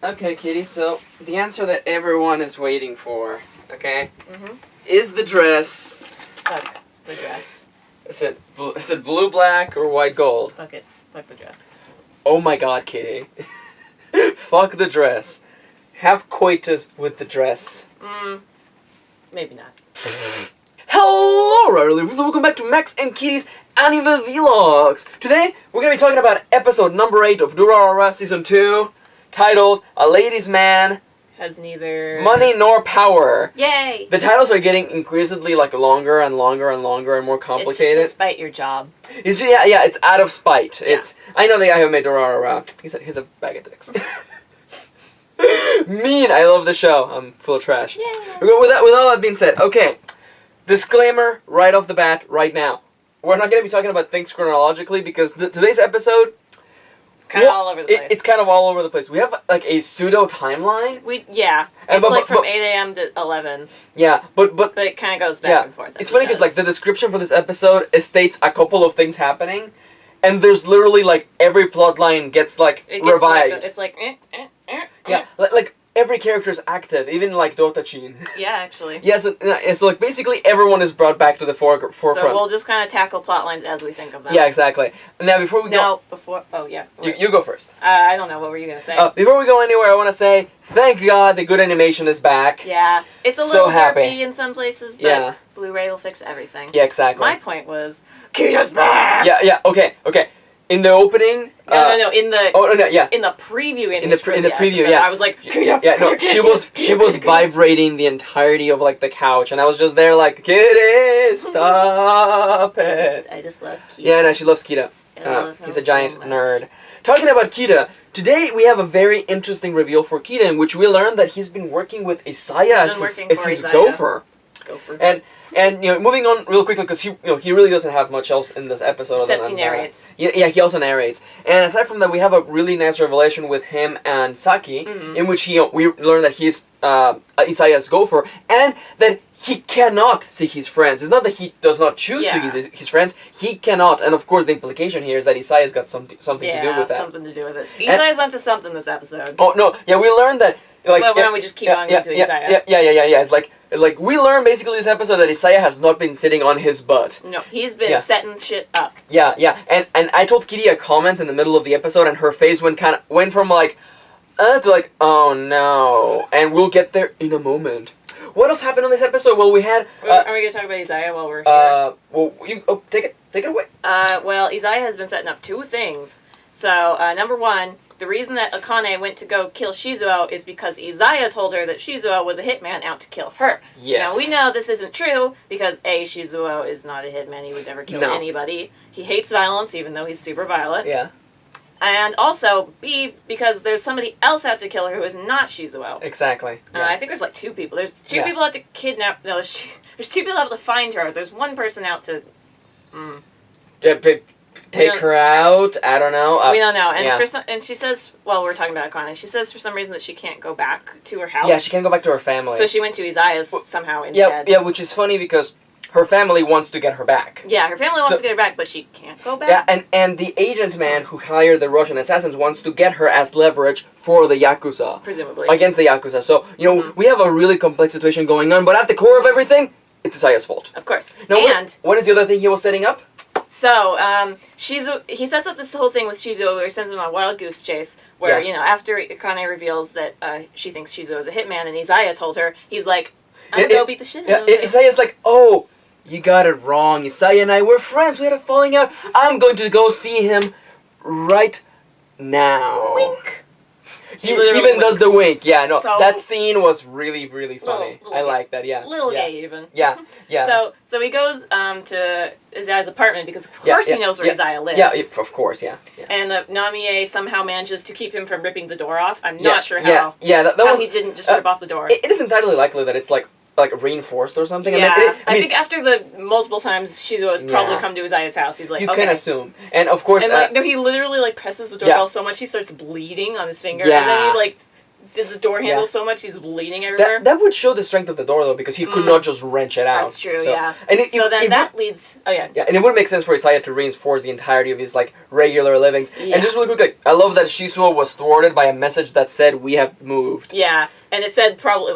Okay, Kitty, so the answer that everyone is waiting for, okay, is the dress... Fuck the dress. Is it blue, black, or white, gold? Fuck it. Fuck the dress. Oh my god, Kitty. Fuck the dress. Have coitus with the dress. Maybe not. Hello, Riley. Welcome back to Max and Kitty's Anime Vlogs. Today, we're going to be talking about episode number 8 of Durarara Season 2, titled A Ladies' Man Has neither... Money Nor Power. Yay! The titles are getting increasingly longer and longer and longer and more complicated. It's just to spite your job. It's it's out of spite. Yeah. I know the guy who made Durarara. He's a bag of dicks. Mean. I love the show. I'm full of trash. Yeah. With all that being said, okay. Disclaimer right off the bat, right now. We're not going to be talking about things chronologically because today's episode... Kind of all over the place. It's kind of all over the place. We have a pseudo timeline. It's from 8 a.m. to 11. Yeah, but it kind of goes back and forth. It's funny because the description for this episode states a couple of things happening, and there's literally every plot line gets revived. It's like yeah, every character is active, even Dotachin. Yeah, actually. Yeah, so basically everyone is brought back to the forefront. So we'll just kind of tackle plot lines as we think of them. Yeah, exactly. Now before we go... You go first. I don't know, what were you going to say? Before we go anywhere, I want to say, thank God the good animation is back. Yeah, it's a little derpy in some places, but Blu-ray will fix everything. Yeah, exactly. My point was, Kira's back! Yeah, okay. In the opening... No, in the... Oh, no, yeah. In the preview in the preview, episode, yeah. I was like... Yeah, no, she was vibrating the entirety of, the couch, and I was just there Kitty, stop it. I just love Kita. Yeah, no, she loves Kita. He's a giant nerd. Talking about Kita, today we have a very interesting reveal for Kita in which we learn that he's been working with Isaiah as his gopher. And moving on real quickly because he really doesn't have much else in this episode. Except he narrates. Yeah, he also narrates. And aside from that, we have a really nice revelation with him and Saki, in which we learn that he's Isaiah's gopher, and that he cannot see his friends. It's not that he does not choose to see his friends. He cannot. And of course, the implication here is that Isaiah's got something to do with that. Something to do with this. Isaiah's up to something this episode. Oh no! Yeah, we learned that. Why don't we just keep on into Isaiah? Yeah. It's like we learned basically this episode that Isaiah has not been sitting on his butt. No, he's been setting shit up. Yeah. And I told Kitty a comment in the middle of the episode, and her face went from to oh no. And we'll get there in a moment. What else happened on this episode? Well, we had... are we going to talk about Isaiah while we're here? Well, take it away. Well, Isaiah has been setting up two things. So, number one, the reason that Akane went to go kill Shizuo is because Isaiah told her that Shizuo was a hitman out to kill her. Yes. Now, we know this isn't true because, A, Shizuo is not a hitman. He would never kill anybody. He hates violence, even though he's super violent. Yeah. And also, B, because there's somebody else out to kill her who is not Shizuo. Exactly. I think there's two people. There's two people out to kidnap... No, there's two people out to find her. There's one person out to... Take her out? I don't know. We don't know. And and she says... Well, we're talking about Akane. She says for some reason that she can't go back to her house. Yeah, she can't go back to her family. So she went to Isaiah's somehow instead. Yeah, which is funny because... her family wants to get her back. Yeah, her family wants to get her back, but she can't go back. Yeah, and the agent man who hired the Russian assassins wants to get her as leverage for the Yakuza. Presumably. Against the Yakuza. So, we have a really complex situation going on, but at the core of everything, it's Isaiah's fault. Of course. Now, what is the other thing he was setting up? So, he sets up this whole thing with Shizuo where he sends him on a wild goose chase, where, after Akane reveals that she thinks Shizuo is a hitman, and Isaiah told her, he's like, I'm gonna go beat the shit out of him. Isaiah's like, oh... You got it wrong. Isaiah and I were friends. We had a falling out. I'm going to go see him right now. Wink. He even does the wink. Yeah, no. So, that scene was really, really funny. I like that, yeah. Little gay, even. Yeah. So he goes to Isaiah's apartment because, of course, he knows where Isaiah lives. Yeah, of course, yeah. And Namie somehow manages to keep him from ripping the door off. I'm not sure how. How he didn't just rip off the door. It is entirely likely that it's reinforced or something. Yeah, I think after the multiple times Shizuo has probably come to Isaiah's house, he's like, you can assume. And of course... And he literally presses the doorbell so much he starts bleeding on his finger. And then he does the door handle so much he's bleeding everywhere. That would show the strength of the door, though, because he could not just wrench it out. That's true, so, yeah. And that leads... Oh, yeah. Yeah, and it would make sense for Isaiah to reinforce the entirety of his, like, regular livings. Yeah. And just really quick, like, I love that Shizuo was thwarted by a message that said, we have moved. Yeah, and it said probably...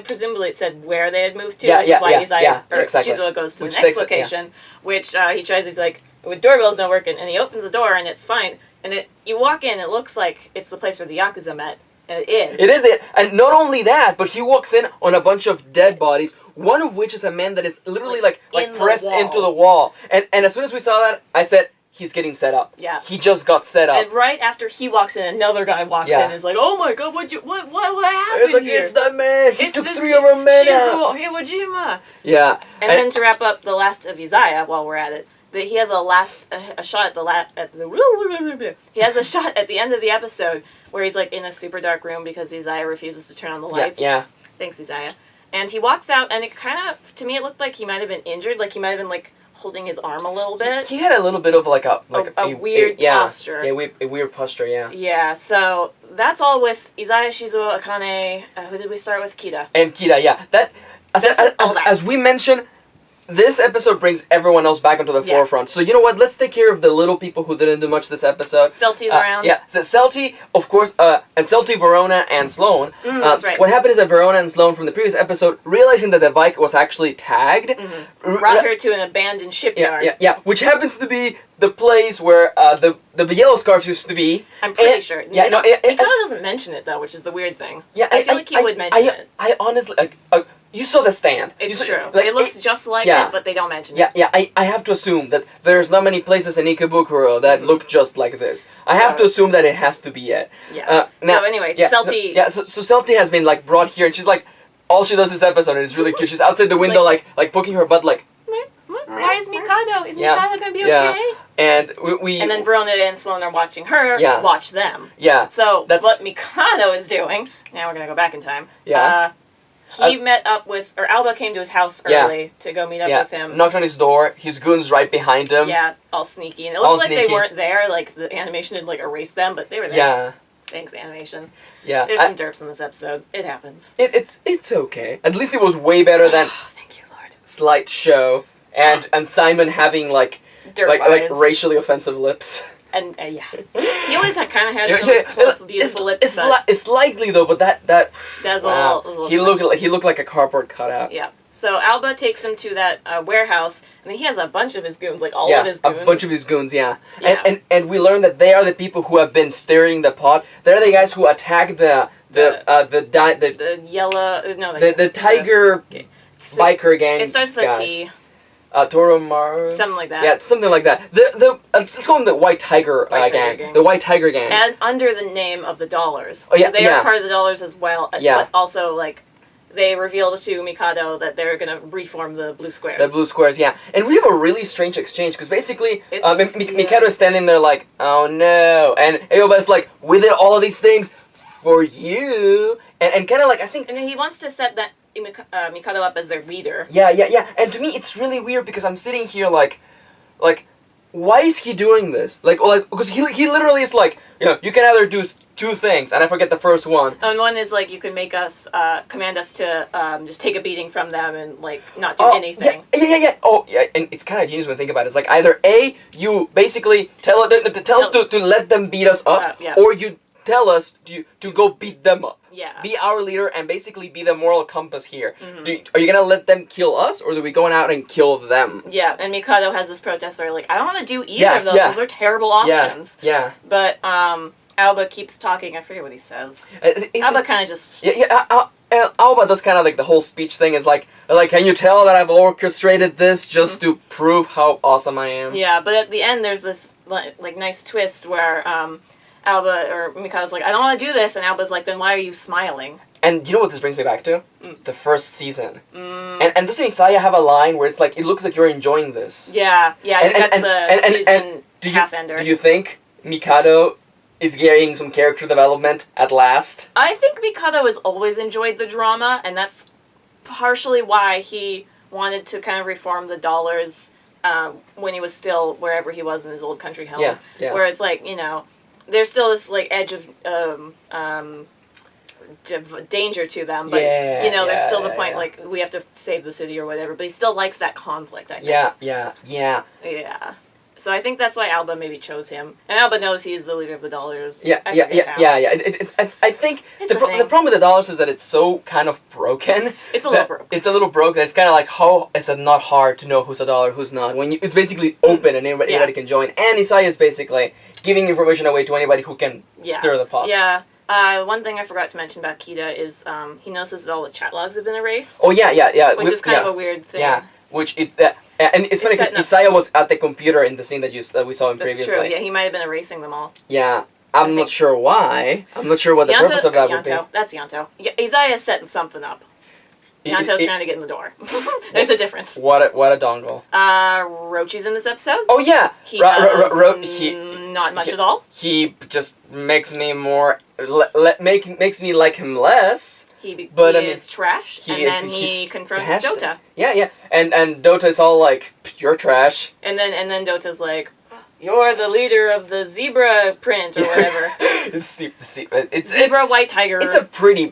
presumably it said where they had moved to, which is why exactly. Shizuo goes to the next location, which he tries, he's like, with doorbells not working, and he opens the door, and it's fine. And you walk in, it looks like it's the place where the Yakuza met. And it is. It is and not only that, but he walks in on a bunch of dead bodies, one of which is a man that is literally like pressed into the wall. And as soon as we saw that, I said, he's getting set up. Yeah. He just got set up. And right after he walks in, another guy walks in and is like, oh my god, what happened it's like, here? It's that man! He took 3 of our men out! Hiwajima! Yeah. And then to wrap up the last of Isaiah, while we're at it, he has a shot he has a shot at the end of the episode where he's like in a super dark room because Isaiah refuses to turn on the lights. Yeah. Thanks, Isaiah. And he walks out, and it kind of, to me, it looked like he might have been injured. Like he might have been like holding his arm a little bit. He had a little bit of like a weird posture. Yeah, a weird posture. Yeah. Yeah. So that's all with Isaiah, Shizuo, Akane. Who did we start with? Kida. And Kida. Yeah. As we mentioned. This episode brings everyone else back into the forefront. So you know what? Let's take care of the little people who didn't do much this episode. Celti's around. Yeah, so Celti, of course, and Celti, Verona, and Sloan. That's right. What happened is that Verona and Sloan from the previous episode, realizing that the bike was actually tagged, brought her to an abandoned shipyard. Yeah, which happens to be the place where the yellow scarves used to be. I'm pretty sure. Yeah, he kind of doesn't mention it though, which is the weird thing. Yeah, I feel like he would mention it. I honestly. You saw the stand. It's true. Like, it looks just like it, but they don't mention it. Yeah, I have to assume that there's not many places in Ikebukuro that look just like this. I have to assume that it has to be it. Yeah. So anyway, Celti... So Celti has been, like, brought here, and she's, like, all she does this episode, and it's really cute. She's outside the window, like poking her butt, like... Why is Mikado? Is Mikado going to be okay? And and then Verona and Sloan are watching her watch them. Yeah. So what Mikado is doing... Now we're going to go back in time. Yeah. He met up with, or Alba came to his house early to go meet up with him. Knocked on his door. His goons right behind him. Yeah, all sneaky. And it looked like they weren't there. Like, the animation had, like, erased them, but they were there. Yeah. Thanks, animation. Yeah. There's some derps in this episode. It happens. It's okay. At least it was way better than... Oh, thank you, Lord. Slight show. And Simon having, like racially offensive lips. And yeah, he always kind of had some beautiful lips. It's slightly though, but that that's a little. He looked like a cardboard cutout. Yeah. So Alba takes him to that warehouse, and then he has a bunch of his goons, like all of his goons. A bunch of his goons, yeah. And we learn that they are the people who have been steering the pot. They're the guys who attacked the tiger biker gang. It starts with a T. Toromaru? Something like that. Yeah, something like that. Let's call them the White Tiger gang. The White Tiger gang. And under the name of the Dollars. Oh, yeah, so they are part of the Dollars as well. Yeah. But also, like, they revealed to Mikado that they're going to reform the Blue Squares. The Blue Squares, yeah. And we have a really strange exchange, because basically, Mikado is standing there like, oh no. And Aoba's like, we did all of these things for you. And kind of like, I think... And he wants to set that Mikado up as their leader. Yeah. And to me, it's really weird because I'm sitting here like, why is he doing this? Like, because he literally is like, you can either do 2 things, and I forget the first one. And one is like, you can make us, command us to just take a beating from them and like not do anything. Yeah. Oh, yeah, and it's kind of genius when I think about it. It's like either A, you basically tell us to let them beat us up, or you tell us to go beat them up. Yeah. Be our leader and basically be the moral compass here. Mm-hmm. Are you going to let them kill us, or are we going out and kill them? Yeah, and Mikado has this protest where, like, I don't want to do either of those. Those are terrible options. Yeah. But Alba keeps talking. I forget what he says. Alba kind of just... Alba does kind of like the whole speech thing is like, can you tell that I've orchestrated this just to prove how awesome I am? Yeah, but at the end there's this, like, nice twist where... Alba, or Mikado's like, I don't want to do this, and Alba's like, then why are you smiling? And you know what this brings me back to? The first season. And doesn't Isaiah have a line where it's like, it looks like you're enjoying this? Yeah, I think that's the season half-ender. Do you think Mikado is getting some character development at last? I think Mikado has always enjoyed the drama, and that's partially why he wanted to kind of reform the Dollars when he was still wherever he was in his old country home. Yeah. Where it's like, there's still this, like, edge of, danger to them, but there's still the point like we have to save the city or whatever. But he still likes that conflict. I think. Yeah. So I think that's why Alba maybe chose him, and Alba knows he's the leader of the Dollars. Yeah. I think the problem with the Dollars is that it's so kind of broken. It's a little broken. It's a little broken. It's kind of like how is it not hard to know who's a dollar, who's not? When it's basically open and anybody can join. And Isaiah is basically giving information away to anybody who can stir the pot. Yeah. One thing I forgot to mention about Kita is he notices that all the chat logs have been erased. Oh yeah. Which is kind of a weird thing. Yeah. Which and it's funny because Isaiah was at the computer in the scene that we saw him previously. That's true. Yeah, he might have been erasing them all. Yeah, I'm not sure why. I'm not sure what the purpose of that would be. That's Yanto. Isaiah's setting something up. Yanto's trying to get in the door. There's a difference. What a dongle. Rochi's in this episode. Oh yeah. He not much at all. He just makes me more makes me like him less. He is trash, and then he confronts Dota. Yeah, and Dota is all like, "You're trash." And then Dota's like, "You're the leader of the zebra print or whatever." It's zebra white tiger. It's a pretty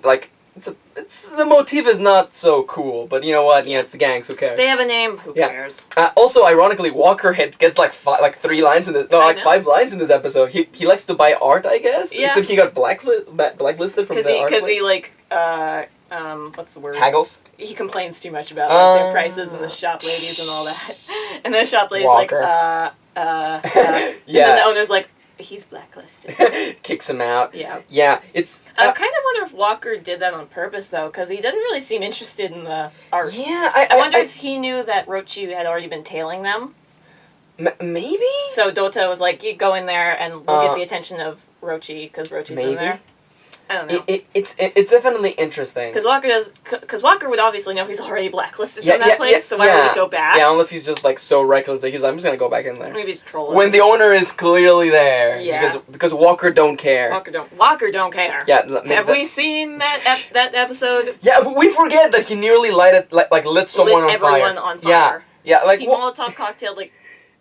it's the motif is not so cool, but you know what? Yeah, it's the gangs. Who cares? They have a name. Who cares? Also, ironically, Walker gets like 3 lines in this. No, like 5 lines in this episode. He likes to buy art, I guess. Yeah. So he got blacklisted from the art place. Because he like what's the word? Haggles. He complains too much about like, their prices and the shop ladies and all that. And the shop lady's Walker. And then the owner's like, he's blacklisted. Kicks him out. Yeah. It's. I kind of wonder if Walker did that on purpose though, because he doesn't really seem interested in the art. Yeah, I wonder if he knew that Rochi had already been tailing them. Maybe. So Dota was like, you go in there and we'll get the attention of Rochi because Rochi's in there. I don't know. It's definitely interesting. Because Walker would obviously know he's already blacklisted from that place, so why would he go back? Yeah, unless he's just like so reckless, like I'm just gonna go back in there. Maybe he's trolling. When the owner is clearly there. Yeah. Because Walker don't care. Walker don't care. Yeah. Have we seen that episode? Yeah, but we forget that he nearly lit someone on fire. Everyone on fire. Yeah, like he Molotov cocktailed like.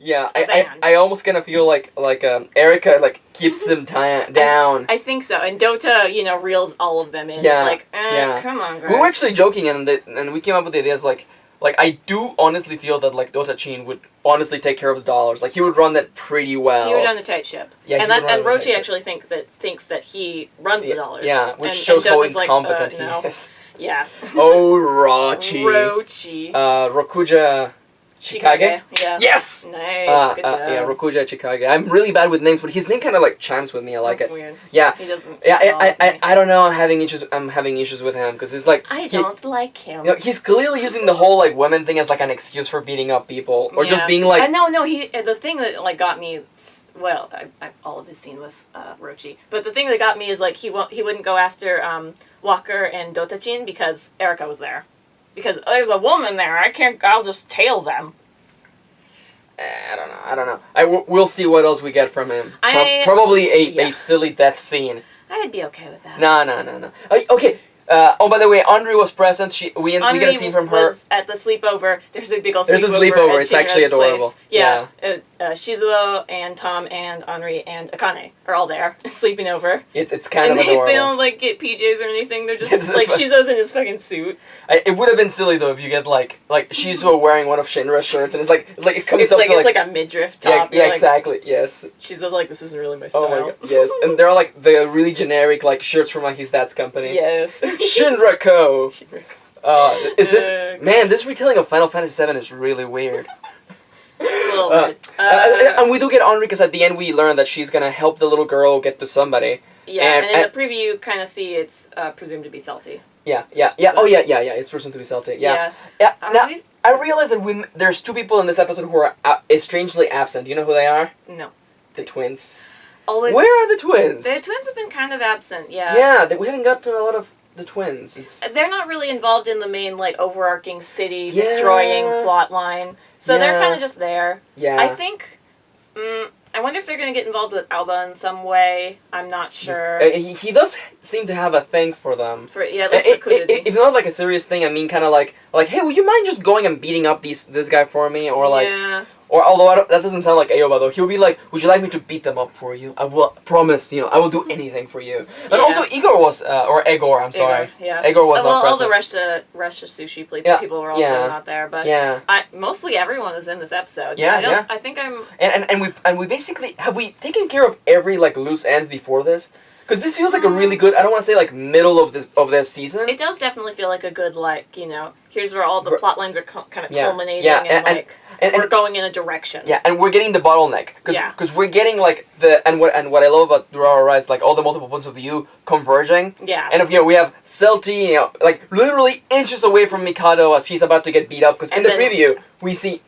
Yeah, I almost kind of feel like Erica keeps him down. I think so, and Dota reels all of them in. Yeah, it's like, come on, guys. We were actually joking, and we came up with the ideas like I do honestly feel that Dota Chin would honestly take care of the dollars. Like he would run that pretty well. He would run the tight ship. Yeah, and Rochi actually thinks that he runs the dollars. Yeah, which shows how incompetent he is. Yeah. Oh, Rochi. Rokuja. Chikage? Yeah. Yes! Nice. Good job. Yeah, Rokuja Chikage. I'm really bad with names, but his name kind of chimes with me. I like That's it. Weird. Yeah. He doesn't. Yeah, I don't know. I'm having issues with him because it's like I don't like him. He's clearly using the whole women thing as an excuse for beating up people or just being like. No. The thing that got me. Well, I all of his scene with Rochi, but the thing that got me is he wouldn't go after Walker and Dotachin because Erica was there. Because there's a woman there, I'll just tail them. I don't know. We'll see what else we get from him. Probably a silly death scene. I'd be okay with that. No. Okay. By the way, Andre was present. We get a scene from her. Was at the sleepover. There's a big old sleepover. There's a sleepover. It's actually adorable. Place. Yeah. Shizuo and Tom and Henri and Akane are all there sleeping over. It's kind of adorable. They don't get PJs or anything. They're just Shizuo's in his fucking suit. It would have been silly though if you get Shizuo wearing one of Shinra's shirts and it comes up to it's like a midriff top. Yeah, exactly. Yes. Shizuo's this isn't really my style. Oh my god. Yes, and they're the really generic shirts from his dad's company. Yes. Shinra Co. This retelling of Final Fantasy VII is really weird. It's a little bit. And we do get Henri because at the end we learn that she's gonna help the little girl get to somebody. Yeah, and in the preview you kind of see it's presumed to be Salty. Yeah. Oh yeah. It's presumed to be Salty. Yeah. Now I realize that there's 2 people in this episode who are strangely absent. Do you know who they are? No. The twins. Always. Where are the twins? The twins have been kind of absent. Yeah. Yeah, we haven't gotten a lot of the twins. They're not really involved in the main overarching city destroying plot line, so they're kind of just there. Yeah. I think. I wonder if they're going to get involved with Alba in some way. I'm not sure. He does seem to have a thing for them. If not a serious thing, I mean kind of like, hey, would you mind just going and beating up this guy for me? Or Or although that doesn't sound like Aoba though, he'll be like, "Would you like me to beat them up for you? I will promise. I will do anything for you." And also Igor was, or Egor. I'm sorry. Egor was not present. All the Russia sushi people were also not there, but mostly everyone was in this episode. I think I'm. And we basically have we taken care of every like loose end before this. Because this feels like a really good, I don't want to say like middle of this season. It does definitely feel like a good, like, here's where all the plot lines are kind of culminating and we're going in a direction. Yeah, and we're getting the bottleneck. Because we're getting like and what I love about Durarara is like all the multiple points of view converging. Yeah. And we have Celti, like literally inches away from Mikado as he's about to get beat up. Because in the preview, we see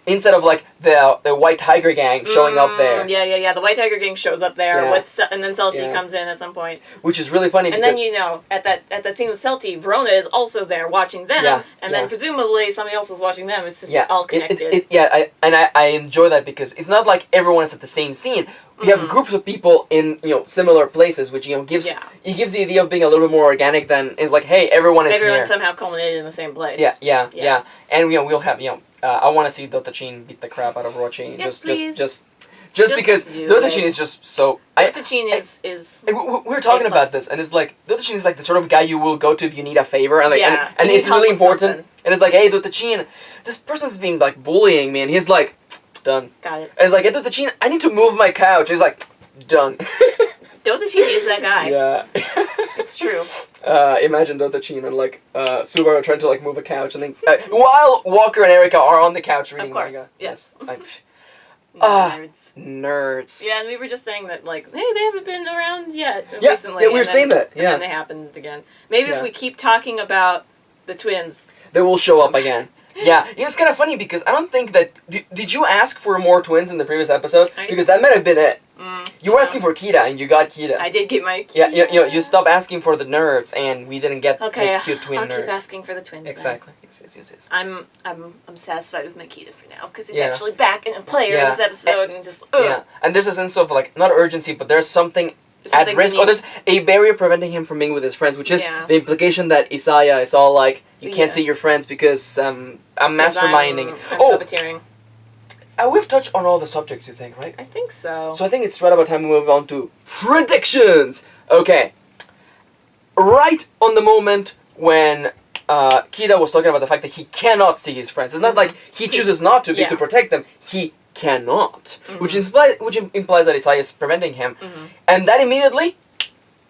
instead of like the White Tiger Gang showing up there. Yeah. The White Tiger Gang shows up there and then Celti comes in at some point. Which is really funny. And then at that scene with Celti, Verona is also there watching them, and then presumably somebody else is watching them. It's just all connected. I enjoy that because it's not like everyone is at the same scene. We have groups of people in similar places, which gives the idea of being a little bit more organic than is like, hey, everyone is here. Somehow culminated in the same place. Yeah. And we'll have I want to see Dotachin beat the crap out of Orochi. Yes, just because Dotachin is just so. Dotachin is. We were talking about this, and it's like Dotachin is like the sort of guy you will go to if you need a favor, and and it's really important. Something. And it's like, hey, Dotachin, this person's been like bullying me, and he's like, done. Got it. And it's like, hey, Dotachin, I need to move my couch. He's like, done. Dotachin is that guy. Yeah. It's true. Imagine Dotachin and like Subaru trying to like move a couch, and then while Walker and Erika are on the couch reading manga. Yes. Nerds. Yeah, and we were just saying that like, hey, they haven't been around yet recently. Yeah, we were saying that. Yeah. And then they happened again. Maybe if we keep talking about the twins, they will show up again. Yeah, it's kind of funny because I don't think that... Did you ask for more twins in the previous episode? Because that might have been it. You were asking for Kira, and you got Kira. I did get my Kira. Yeah, you stopped asking for the nerds, and we didn't get the cute twin nerds. I'll keep asking for the twins. Exactly. Then. Yes. I'm satisfied with Makita for now, because he's actually back in a player in this episode, and just... Yeah, and there's a sense of, like, not urgency, but there's something... at risk, or there's a barrier preventing him from being with his friends, which is the implication that Isaiah is all like, you can't see your friends because I'm masterminding. I'm puppeteering. We've touched on all the subjects, you think, right? I think so. So I think it's right about time we move on to predictions. Okay. Right on the moment when Kida was talking about the fact that he cannot see his friends. It's not like he chooses not to to protect them. He cannot, which implies that Isaiah is preventing him, and that immediately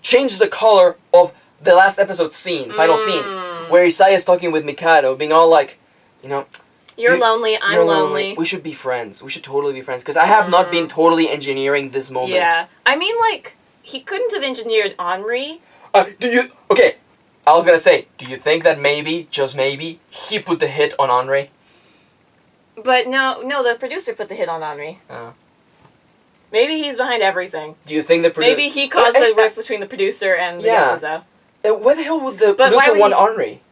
changes the color of the last episode scene, final scene, where Isaiah is talking with Mikado, being all like, you're lonely, I'm lonely. We should be friends. We should totally be friends, because I have not been totally engineering this moment. Yeah, I mean, like, he couldn't have engineered Henri. Okay, I was gonna say, do you think that maybe, just maybe, he put the hit on Henri? But no, the producer put the hit on Henri. Oh. Maybe he's behind everything. Do you think the producer... Maybe he caused the rift between the producer and the Yakuza. Why the hell would the producer want Henri?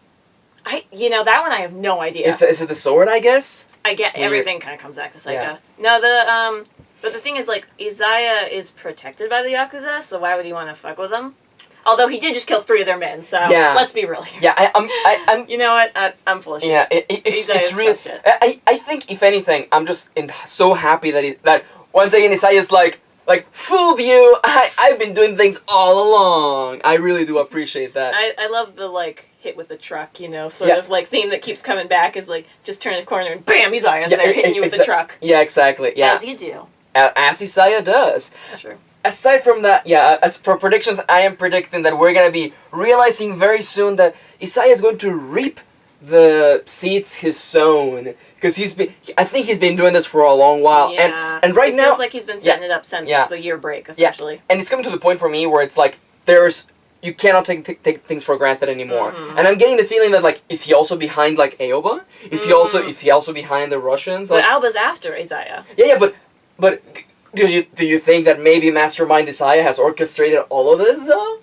That one I have no idea. Is it the sword, I guess? I get everything kind of comes back to Saika. Yeah. No, but the thing is, like, Isaiah is protected by the Yakuza, so why would he want to fuck with them? Although he did just kill 3 of their men, so let's be real here. Yeah, I'm. You know what? I'm full of shit. Yeah, it's real. I think if anything, I'm just so happy that once again Isaiah's like fooled you. I've been doing things all along. I really do appreciate that. I love the like hit with the truck, sort of like theme that keeps coming back is like just turn the corner and bam, Isaiah's there hitting you with the truck. Yeah, exactly. Yeah, as you do. As Isaiah does. That's true. Aside from that, as for predictions, I am predicting that we're going to be realizing very soon that Isaiah is going to reap the seeds he's sown. Because I think he's been doing this for a long while. Yeah. And right now... It feels like he's been setting it up since the year break, essentially. Yeah. And it's coming to the point for me where it's like, you cannot take things for granted anymore. And I'm getting the feeling that, like, is he also behind, like, Aoba? Is he also behind the Russians? But Aoba's after Isaiah. Yeah, but... Do you think that maybe Mastermind Isaiah has orchestrated all of this, though?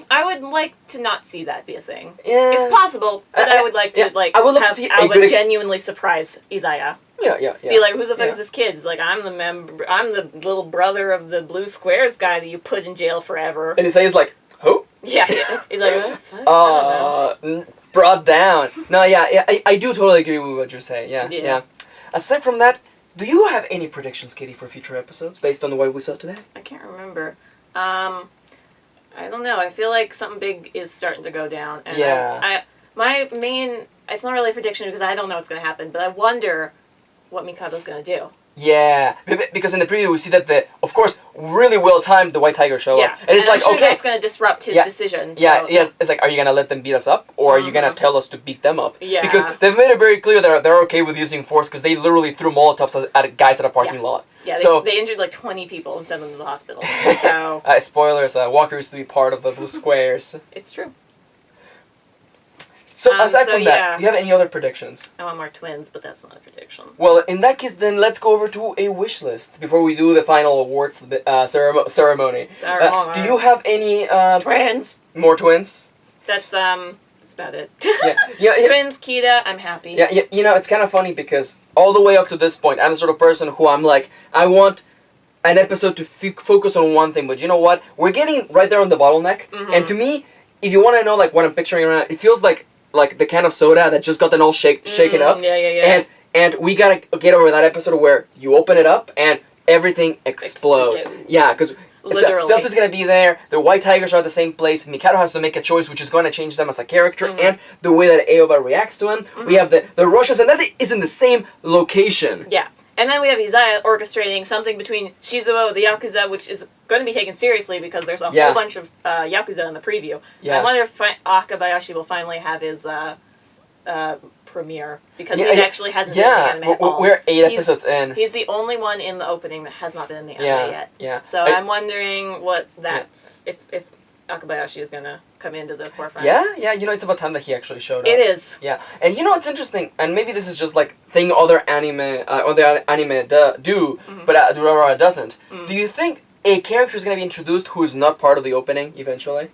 I would like to not see that be a thing. Yeah. It's possible, but I would like to, I would love have to see Alba genuinely surprise Isaiah. Yeah. Be like, who the fuck is this kid? He's like, I'm the little brother of the Blue Squares guy that you put in jail forever. And Isaiah's like, who? Yeah. He's like, fuck? Brought down. No, I do totally agree with what you're saying. Yeah. aside from that, do you have any predictions, Katie, for future episodes based on what we saw today? I can't remember. I don't know. I feel like something big is starting to go down. And my main... It's not really a prediction because I don't know what's going to happen, but I wonder what Mikado's going to do. Yeah, because in the preview we see that of course, really well timed the White Tiger show up. And it's I'm sure okay, that's going to disrupt his decision. Yeah, so, yes. It's like, are you gonna let them beat us up, or are you gonna tell us to beat them up? Yeah. Because they've made it very clear that they're okay with using force, because they literally threw Molotovs at guys at a parking lot. Yeah, they injured like 20 people and sent them to the hospital. So spoilers: Walker used to be part of the Blue Squares. It's true. So aside from that, do you have any other predictions? I want more twins, but that's not a prediction. Well, in that case, then let's go over to a wish list before we do the final awards ceremony. Do you have any twins? More twins? That's about it. Yeah. Twins, Kita, I'm happy. Yeah, you know, it's kind of funny because all the way up to this point, I'm the sort of person who I'm like, I want an episode to focus on one thing, but you know what? We're getting right there on the bottleneck, and to me, if you want to know like what I'm picturing around, it feels like the can of soda that just got all shaken up. Yeah. And we gotta get over that episode where you open it up and everything explodes. Yeah, because Stealth is gonna be there. The White Tigers are at the same place. Mikado has to make a choice, which is gonna change them as a character, and the way that Aoba reacts to him. We have the Roshas, and that is in the same location. Yeah. And then we have Izaya orchestrating something between Shizuo, the Yakuza, which is going to be taken seriously because there's a whole bunch of Yakuza in the preview. Yeah. I wonder if Akabayashi will finally have his premiere, because he actually hasn't been in the anime at all. We're 8 episodes in. He's the only one in the opening that has not been in the anime yet. Yeah. So I'm wondering what that's... If Akabayashi is going to come into the forefront. Yeah, you know, it's about time that he actually showed up. It is. Yeah, and you know what's interesting, and maybe this is just like thing other anime do, but Durarara doesn't. Do you think a character is going to be introduced who is not part of the opening eventually?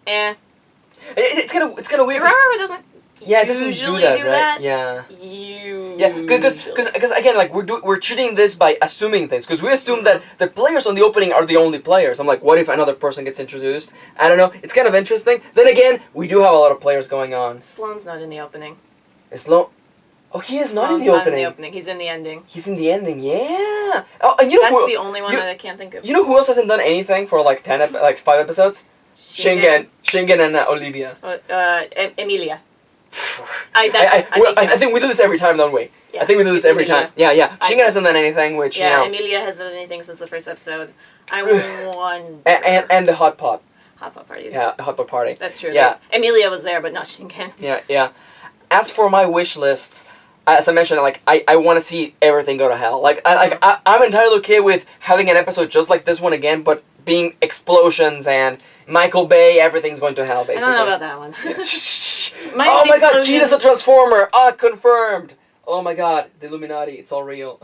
It's kind of weird. Durarara doesn't. Yeah, it doesn't usually do that, right? Yeah. Because again, like we're treating this by assuming things. Because we assume that the players on the opening are the only players. I'm like, what if another person gets introduced? I don't know. It's kind of interesting. Then again, we do have a lot of players going on. Sloane's not in the opening. Is Sloane? Oh, he is not in the opening. Not in the opening. He's in the ending. He's in the ending. Yeah. Oh, and you know that's the only one that I can't think of. You know who else hasn't done anything for like 5 episodes? Shingen and Olivia. Emilia. I think we do this every time, don't we? Yeah, I think we do this every time. Yeah. Shingen hasn't done anything, which, you know... Emilia hasn't done anything since the first episode. I wonder... and the hot pot. Hot pot parties. Yeah, the hot pot party. That's true. Yeah. Emilia was there, but not Shingen. Yeah. As for my wish lists, as I mentioned, like, I want to see everything go to hell. Like, I'm entirely okay with having an episode just like this one again, but being explosions and Michael Bay, everything's going to hell, basically. I don't know about that one. Oh my god, Kita's a Transformer! confirmed! Oh my god, the Illuminati, it's all real.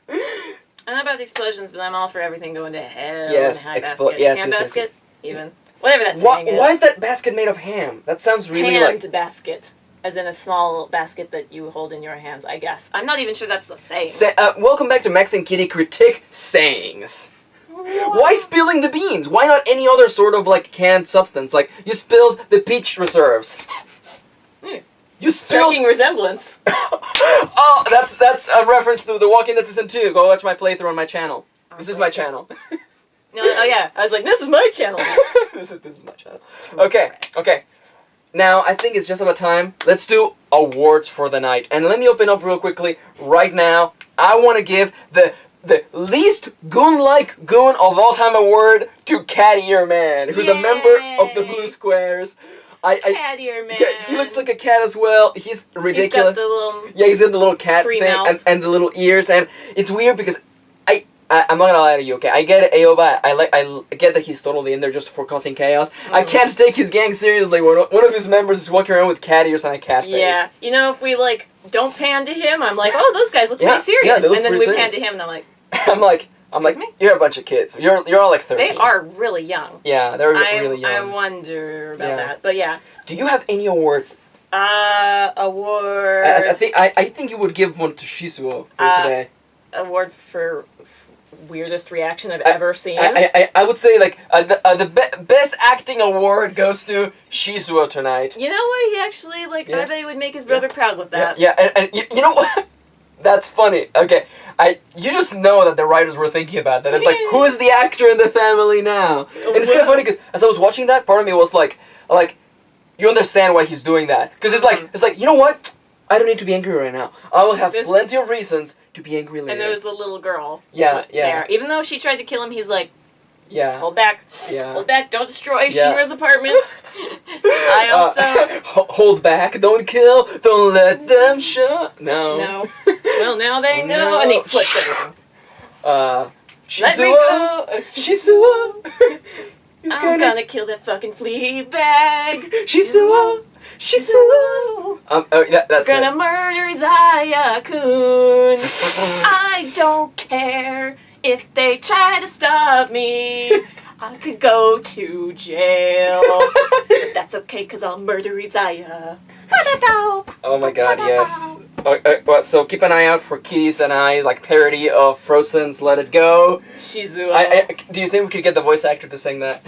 I don't know about the explosions, but I'm all for everything going to hell. Yes, basket, even. Whatever that saying is. Why is that basket made of ham? That sounds really Hand basket. As in a small basket that you hold in your hands, I guess. I'm not even sure that's the saying. Welcome back to Max and Kitty Critique Sayings. Why spilling the beans? Why not any other sort of like canned substance? Like you spilled the peach reserves. You spilled striking resemblance. Oh, that's a reference to The Walking Dead Season 2. Go watch my playthrough on my channel. This is my channel. Oh yeah, I was like, this is my channel. This is my channel. Okay. Now I think it's just about time. Let's do awards for the night. And let me open up real quickly right now. I want to give the least goon-like goon of all time award to Cat Ear Man, who's a member of the Blue Squares. Cat Ear Man. Yeah, he looks like a cat as well. He's ridiculous. He's got the little... Yeah, he's got the little cat thing and the little ears, and it's weird because I'm not gonna lie to you, okay? I get it, Aoba. I get that he's totally in there just for causing chaos. I can't take his gang seriously when one of his members is walking around with cat ears and a cat face. Yeah, you know, if we like don't pan to him, I'm like, oh, those guys look pretty serious. Yeah, they look and then pretty we serious. pan to him, and I'm like, I'm like, you're a bunch of kids. You're all like 13. They are really young. Yeah, they're really young. I wonder about that, but yeah. Do you have any awards? Award. I think you would give one to Shizuo for today. Award for weirdest reaction I've ever seen. I would say like the best acting award goes to Shizuo tonight. You know what? He actually I bet he would make his brother proud with that. Yeah, and you know what? That's funny. Okay, you just know that the writers were thinking about that. It's like, who is the actor in the family now? And it's kind of funny because as I was watching that, part of me was like, you understand why he's doing that because it's like, you know what? I don't need to be angry right now. I will have plenty of reasons to be angry later. And there was the little girl. Yeah. There. Even though she tried to kill him, he's like, yeah. Hold back. Yeah. Hold back. Don't destroy Shira's apartment. I also... hold back. Don't kill. Don't let them show. No. No. Well, now they know. No. And he flips everything. Shizua. Let me go. Shizua. I'm gonna kill that fucking flea bag. Shizua. Shizua. That's We're gonna murder Izaya-kun. I don't care if they try to stop me. I could go to jail. But that's okay, because I'll murder Izaya. Oh my god, yes. So keep an eye out for Kitty's and I, like, parody of Frozen's Let It Go. Shizuo. Do you think we could get the voice actor to sing that?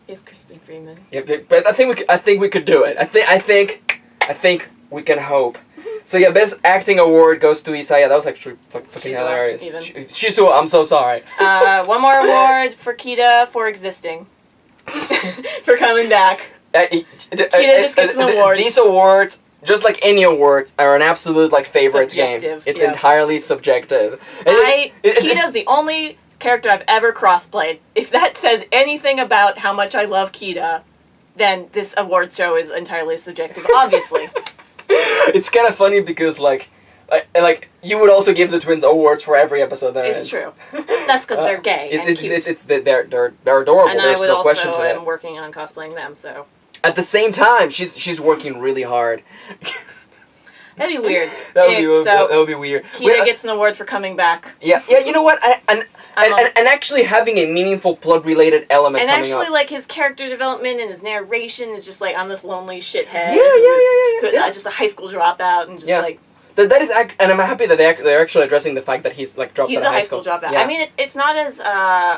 Is Crispin Freeman. Yeah, but I think we could do it. I think we can hope. So yeah, best acting award goes to Isaiah. That was actually fucking hilarious. Shizuo, I'm so sorry. One more award for Kita for existing. For coming back. Kita just gets an award. These awards, just like any awards, are an absolute favorites game. It's entirely subjective. Kita's the only character I've ever crossplayed. If that says anything about how much I love Kita, then this award show is entirely subjective, obviously. It's kind of funny because like you would also give the twins awards for every episode. It's true. That's because they're gay and cute. They're adorable. And There's I would no question to that. am working on cosplaying them. So at the same time, she's working really hard. That'd be weird. That would be weird. Kita gets an award for coming back. Yeah. You know what? And actually having a meaningful plot-related element and coming actually, up. like, his character development and his narration is just like, I'm this lonely shithead. Yeah. Just a high school dropout and just like... That is, and I'm happy that they're actually addressing the fact that he's like dropped out of high school. He's a high school dropout. Yeah. I mean, it's not as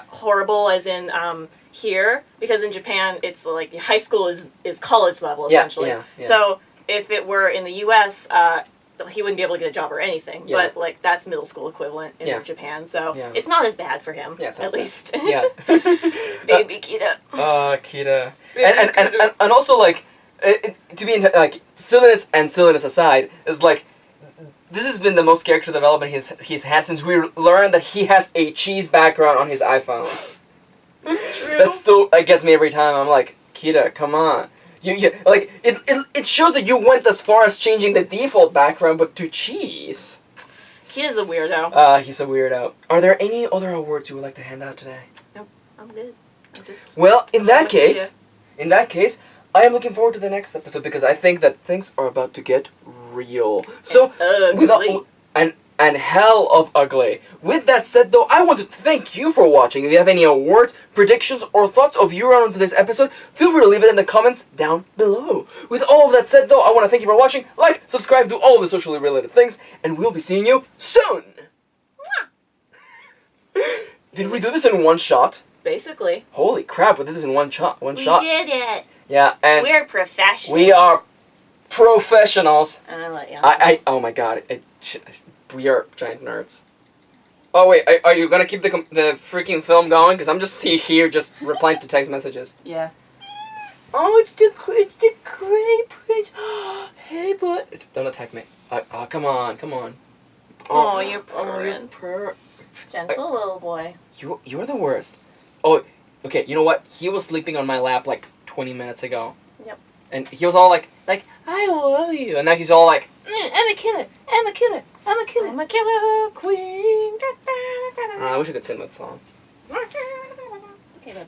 horrible as in here, because in Japan, it's like high school is college level, essentially. Yeah. So if it were in the U.S., he wouldn't be able to get a job or anything. Yeah. But, like, that's middle school equivalent in Japan, so it's not as bad for him, at least. Yeah. Baby Kita. Kita. And also, like, to be like, silliness aside, is like, this has been the most character development he's had since we learned that he has a cheese background on his iPhone. That's true. That still gets me every time. I'm like, Kita, come on. Like, it shows that you went as far as changing the default background, but to cheese. Kita's a weirdo. He's a weirdo. Are there any other awards you would like to hand out today? Nope, I'm good. Well, in that case, I am looking forward to the next episode because I think that things are about to get real. So, and hell of ugly. With that said, though, I want to thank you for watching. If you have any awards, predictions, or thoughts of your own to this episode, feel free to leave it in the comments down below. With all of that said, though, I want to thank you for watching. Like, subscribe, do all of the socially related things, and we'll be seeing you soon. Did we do this in one shot? Basically. Holy crap, we did this in one shot. We did it. Yeah, and we're professionals. We are professionals. And I let you. Oh my god, we are giant nerds. Oh wait, are you gonna keep the freaking film going? Because I'm just here just replying to text messages. Yeah. Oh, it's the great prince. Hey, but don't attack me. Oh, come on. Oh, you're purring. Gentle little boy. You're the worst. Oh, okay. You know what? He was sleeping on my lap like 20 minutes ago. Yep. And he was all like, I love you. And now he's all like, I'm a killer queen. I'm a killer queen. I wish I could sing that song.